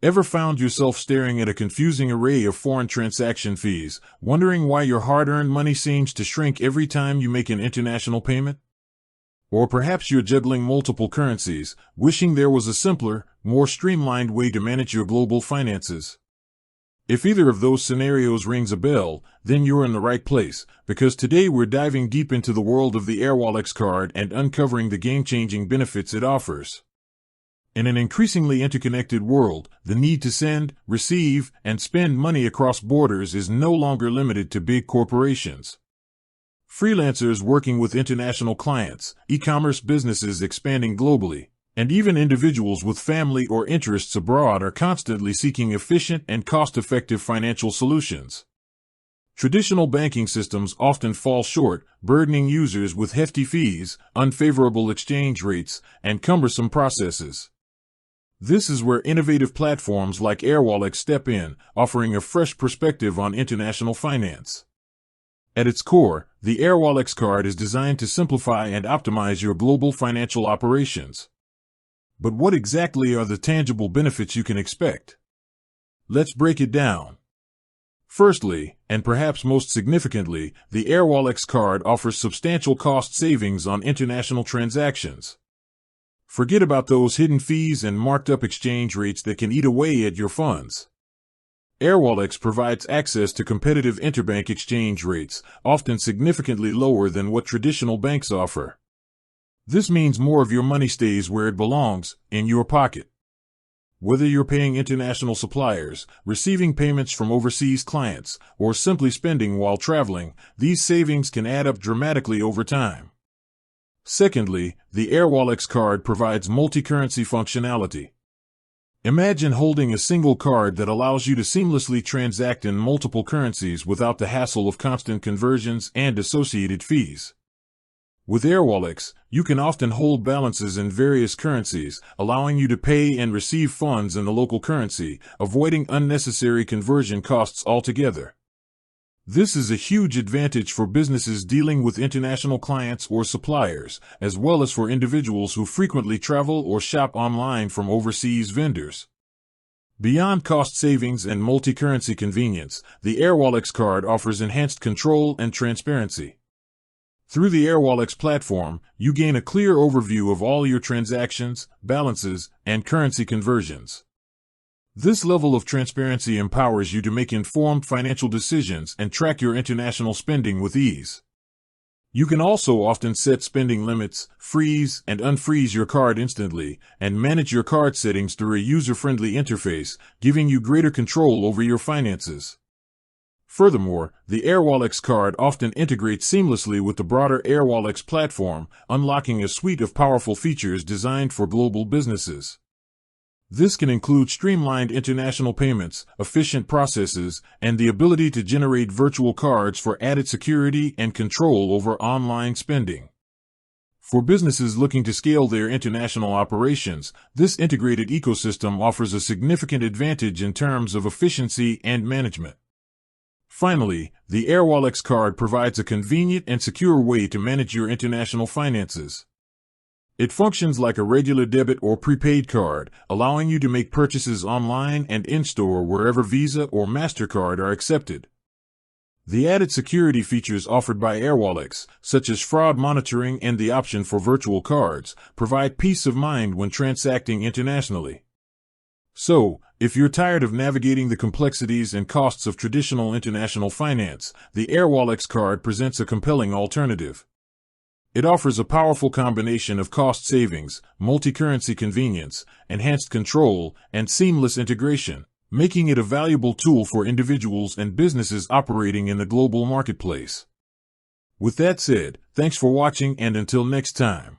Ever found yourself staring at a confusing array of foreign transaction fees, wondering why your hard-earned money seems to shrink every time you make an international payment? Or perhaps you're juggling multiple currencies, wishing there was a simpler, more streamlined way to manage your global finances. If either of those scenarios rings a bell, then you're in the right place, because today we're diving deep into the world of the Airwallex card and uncovering the game-changing benefits it offers. In an increasingly interconnected world, the need to send, receive, and spend money across borders is no longer limited to big corporations. Freelancers working with international clients, e-commerce businesses expanding globally, and even individuals with family or interests abroad are constantly seeking efficient and cost-effective financial solutions. Traditional banking systems often fall short, burdening users with hefty fees, unfavorable exchange rates, and cumbersome processes. This is where innovative platforms like Airwallex step in, offering a fresh perspective on international finance. At its core, the Airwallex card is designed to simplify and optimize your global financial operations. But what exactly are the tangible benefits you can expect? Let's break it down. Firstly, and perhaps most significantly, the Airwallex card offers substantial cost savings on international transactions. Forget about those hidden fees and marked-up exchange rates that can eat away at your funds. Airwallex provides access to competitive interbank exchange rates, often significantly lower than what traditional banks offer. This means more of your money stays where it belongs, in your pocket. Whether you're paying international suppliers, receiving payments from overseas clients, or simply spending while traveling, these savings can add up dramatically over time. Secondly, the Airwallex card provides multi-currency functionality. Imagine holding a single card that allows you to seamlessly transact in multiple currencies without the hassle of constant conversions and associated fees. With Airwallex, you can often hold balances in various currencies, allowing you to pay and receive funds in the local currency, avoiding unnecessary conversion costs altogether. This is a huge advantage for businesses dealing with international clients or suppliers, as well as for individuals who frequently travel or shop online from overseas vendors. Beyond cost savings and multi-currency convenience, the Airwallex card offers enhanced control and transparency. Through the Airwallex platform, you gain a clear overview of all your transactions, balances, and currency conversions. This level of transparency empowers you to make informed financial decisions and track your international spending with ease. You can also often set spending limits, freeze and unfreeze your card instantly, and manage your card settings through a user-friendly interface, giving you greater control over your finances. Furthermore, the Airwallex card often integrates seamlessly with the broader Airwallex platform, unlocking a suite of powerful features designed for global businesses. This can include streamlined international payments, efficient processes, and the ability to generate virtual cards for added security and control over online spending. For businesses looking to scale their international operations, this integrated ecosystem offers a significant advantage in terms of efficiency and management. Finally, the Airwallex card provides a convenient and secure way to manage your international finances. It functions like a regular debit or prepaid card, allowing you to make purchases online and in-store wherever Visa or MasterCard are accepted. The added security features offered by Airwallex, such as fraud monitoring and the option for virtual cards, provide peace of mind when transacting internationally. So, if you're tired of navigating the complexities and costs of traditional international finance, the Airwallex card presents a compelling alternative. It offers a powerful combination of cost savings, multi-currency convenience, enhanced control, and seamless integration, making it a valuable tool for individuals and businesses operating in the global marketplace. With that said, thanks for watching and until next time.